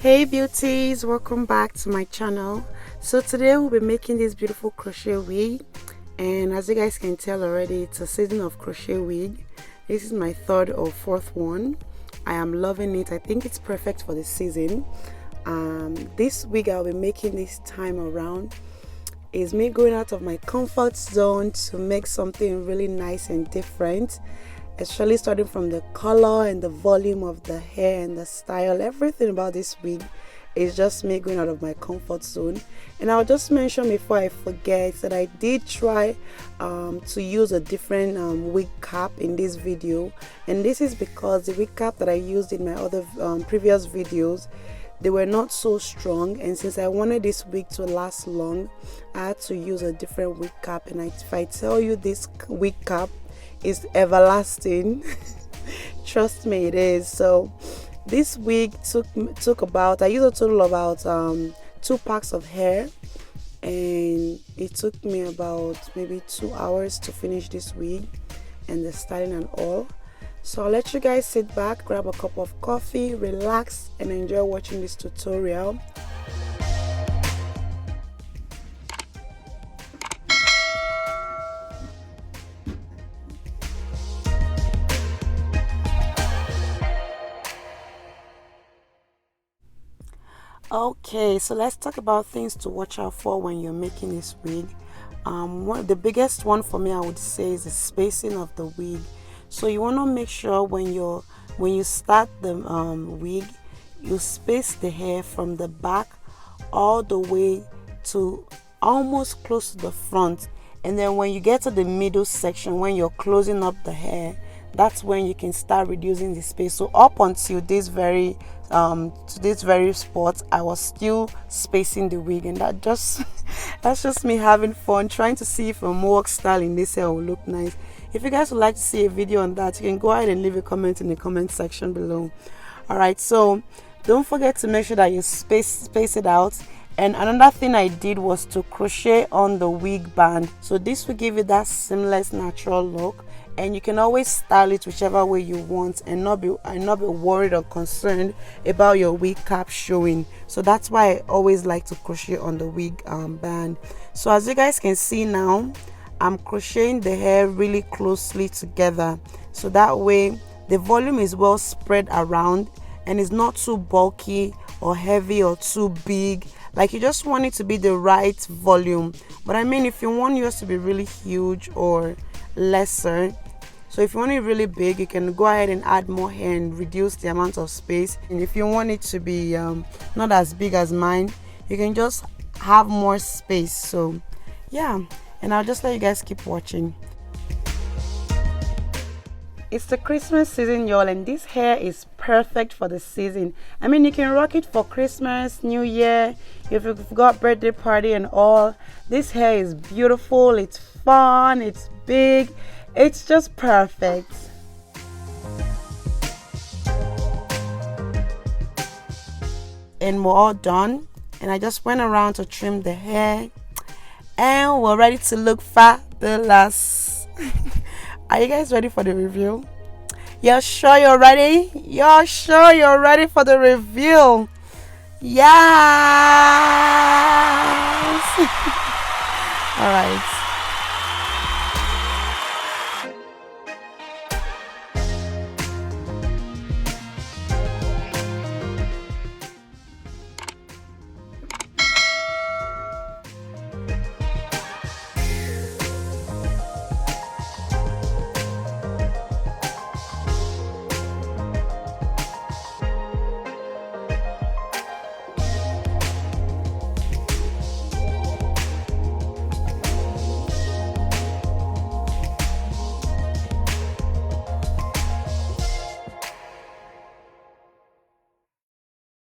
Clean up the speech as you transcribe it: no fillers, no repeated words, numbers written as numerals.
Hey beauties, welcome back to my channel. So today we'll be making this beautiful crochet wig, and as you guys can tell already, it's a season of crochet wig. This is my third or fourth one. I am loving it. I think it's perfect for the season. This wig I'll be making this time around is me going out of my comfort zone to make something really nice and different, especially starting from the color and the volume of the hair and the style. Everything about this wig is just me going out of my comfort zone. And I'll just mention before I forget that I did try to use a different wig cap in this video, and this is because the wig cap that I used in my other previous videos, they were not so strong, and since I wanted this wig to last long, I had to use a different wig cap. And if I tell you, this wig cap is everlasting. Trust me, it is. So this wig took about, I used a total of about 2 packs of hair, and it took me about maybe 2 hours to finish this wig and the styling and all. So I'll let you guys sit back, grab a cup of coffee, relax, and enjoy watching this tutorial. Okay, so let's talk about things to watch out for when you're making this wig. The biggest one for me, I would say, is the spacing of the wig. So you want to make sure when you start the wig, you space the hair from the back all the way to almost close to the front, and then when you get to the middle section, when you're closing up the hair, that's when you can start reducing the space. So up until this very spot, I was still spacing the wig, and that's just me having fun, trying to see if a mohawk style in this hair will look nice. If you guys would like to see a video on that, you can go ahead and leave a comment in the comment section below. Alright, so don't forget to make sure that you space it out. And another thing I did was to crochet on the wig band, so this will give you that seamless, natural look, and you can always style it whichever way you want and not be worried or concerned about your wig cap showing. So that's why I always like to crochet on the wig band. So as you guys can see now, I'm crocheting the hair really closely together, so that way the volume is well spread around and it's not too bulky or heavy or too big. Like, you just want it to be the right volume. But I mean, if you want yours to be really huge or lesser, so if you want it really big, you can go ahead and add more hair and reduce the amount of space. And if you want it to be not as big as mine, you can just have more space. So yeah, and I'll just let you guys keep watching. It's the Christmas season, y'all, and this hair is perfect for the season. I mean, you can rock it for Christmas, New Year, if you've got birthday party and all. This hair is beautiful, it's fun, it's big, it's just perfect. And we're all done, and I just went around to trim the hair, and we're ready to look fabulous. Are you guys ready for the reveal? You're sure you're ready? You're sure you're ready for the reveal? Yes. All right.